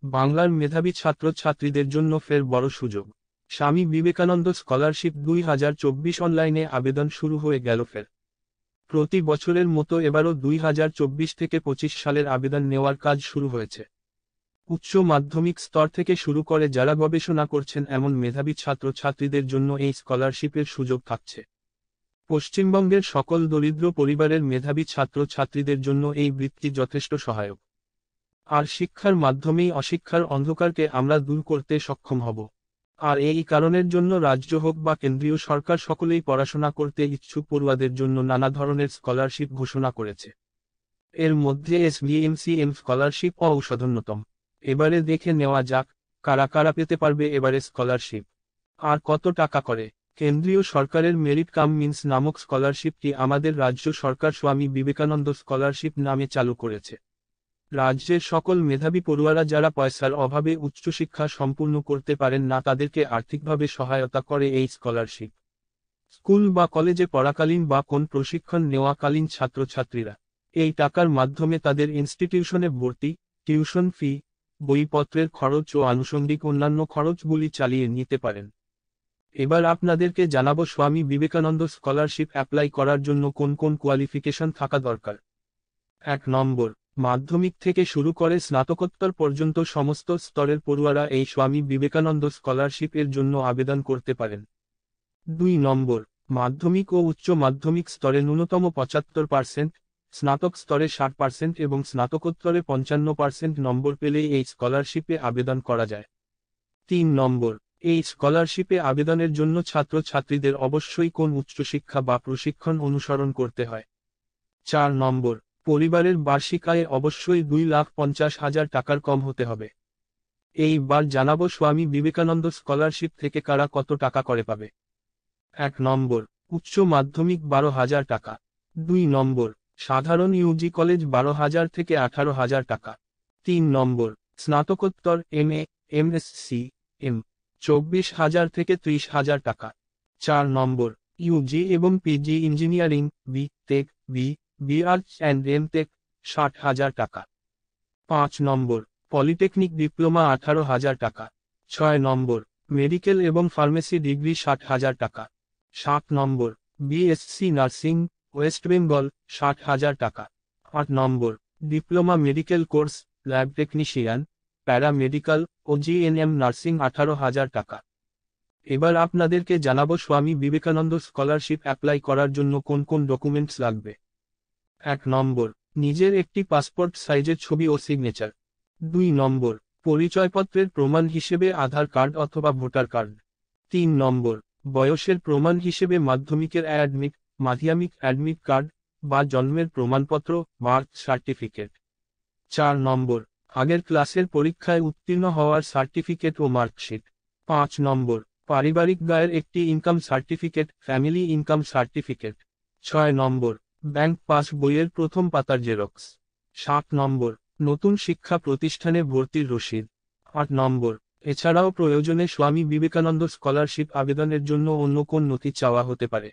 বাংলার মেধাবী ছাত্রছাত্রীদের জন্য ফের বড় সুযোগ। স্বামী বিবেকানন্দ স্কলারশিপ 2024 অনলাইনে আবেদন শুরু হয়ে গেল ফের। প্রতি বছরের মতো এবারও 2024 থেকে 25 সালের আবেদন নেওয়ার কাজ শুরু হয়েছে। উচ্চ মাধ্যমিক স্তর থেকে শুরু করে যারা গবেষণা করছেন এমন মেধাবী ছাত্রছাত্রীদের জন্য এই স্কলারশিপের সুযোগ থাকছে। পশ্চিমবঙ্গের সকল দরিদ্র পরিবারের মেধাবী ছাত্রছাত্রীদের জন্য এই বৃত্তি যথেষ্ট সহায়ক। আর শিক্ষার মাধ্যমেই অশিক্ষার অন্ধকারকে আমরা দূর করতে সক্ষম হব। আর এই কারণের জন্য রাজ্য হোক বা কেন্দ্রীয় সরকার সকলেই পড়াশোনা করতে ইচ্ছুক পড়ুয়াদের জন্য নানা ধরনের স্কলারশিপ ঘোষণা করেছে। এর মধ্যে SVMCM স্কলারশিপ অন্যতম। এবারে দেখে নেওয়া যাক কারা কারা পেতে পারবে এবারে স্কলারশিপ, আর কত টাকা করে। কেন্দ্রীয় সরকারের মেরিট কাম মিন্স নামক স্কলারশিপটি আমাদের রাজ্য সরকার স্বামী বিবেকানন্দ স্কলারশিপ নামে চালু করেছে। রাজ্যের সকল মেধাবী পড়ুয়ারা যারা পয়সার অভাবে উচ্চশিক্ষা সম্পূর্ণ করতে পারেন না তাদেরকে আর্থিকভাবে সহায়তা করে এই স্কলারশিপ। স্কুল বা কলেজে পড়াকালীন বা কোন প্রশিক্ষণ নেওয়াকালীন ছাত্রছাত্রীরা এই টাকার মাধ্যমে তাদের ইনস্টিটিউশনে ভর্তি, টিউশন ফি, বইপত্রের খরচ ও আনুষঙ্গিক অন্যান্য খরচগুলি চালিয়ে নিতে পারেন। এবার আপনাদেরকে জানাবো স্বামী বিবেকানন্দ স্কলারশিপ অ্যাপ্লাই করার জন্য কোন কোন কোয়ালিফিকেশন থাকা দরকার। 1 নম্বর, মাধ্যমিক থেকে শুরু করে স্নাতকোত্তর পর্যন্ত সমস্ত স্তরের পড়ুয়ারা এই স্বামী বিবেকানন্দ স্কলারশিপ এর জন্য আবেদন করতে পারেন। 2 নম্বর, মাধ্যমিক ও উচ্চ মাধ্যমিক স্তরে ন্যূনতম 75%, স্নাতক স্তরে 60% এবং স্নাতকোত্তরে 55% নম্বর পেলেই এই স্কলারশিপে আবেদন করা যায়। 3 নম্বর, এই স্কলারশিপে আবেদনের জন্য ছাত্রছাত্রীদের অবশ্যই কোন উচ্চশিক্ষা বা প্রশিক্ষণ অনুসরণ করতে হয়। 4 নম্বর, পরিবারের বার্ষিক আয় অবশ্যই 2,50,000 টাকার কম হতে হবে। এইবার জানাবো স্বামী বিবেকানন্দ স্কলারশিপ থেকে কারা কত টাকা করে পাবে। 1 নম্বর, উচ্চ মাধ্যমিক 12,000 টাকা। 2 নম্বর, সাধারণ ইউজি কলেজ 12,000 থেকে 18,000 টাকা। 3 নম্বর, স্নাতকোত্তর MA, MSc, M 24,000 থেকে 30,000 টাকা। 4 নম্বর, ইউজি এবং PG engineering, BTech, B Arts and M.Tech 60,000 টাকা। 5 নম্বর, পলিটেকনিক ডিপ্লোমা 18,000 টাকা। 6 নম্বর, মেডিকেল এবং ফার্মেসি ডিগ্রি 60,000 টাকা। 7 number, BSc nursing, West Bengal 60,000 টাকা। 8 number, diploma medical course, lab technician, paramedical ও GNM নার্সিং 18,000 টাকা। এবার আপনাদেরকে জানাবো স্বামী বিবেকানন্দ স্কলারশিপ অ্যাপ্লাই করার জন্য কোন কোন ডকুমেন্টস লাগবে। 1 নম্বর, নিজের একটি পাসপোর্ট সাইজের ছবি ও সিগনেচার। 2 নম্বর, পরিচয়পত্রের প্রমাণ হিসেবে আধার কার্ড অথবা ভোটার কার্ড। 3 নম্বর, বয়সের প্রমাণ হিসেবে মাধ্যমিকের অ্যাডমিট, মাধ্যমিক অ্যাডমিট কার্ড বা জন্মের প্রমাণপত্র, বার্থ সার্টিফিকেট। 4 নম্বর, আগের ক্লাসের পরীক্ষায় উত্তীর্ণ হওয়ার সার্টিফিকেট ও মার্কশিট। 5 নম্বর, পারিবারিক ব্যয়ের একটি income certificate, family income certificate. 6 নম্বর, ব্যাংক পাস বইয়ের প্রথম পাতার জেরক্স। 7 নম্বর, নতুন শিক্ষা প্রতিষ্ঠানে ভর্তির রসিদ। 8 নম্বর, এছাড়াও প্রয়োজনে স্বামী বিবেকানন্দ স্কলারশিপ আবেদনের জন্য অন্য কোন নথি চাওয়া হতে পারে।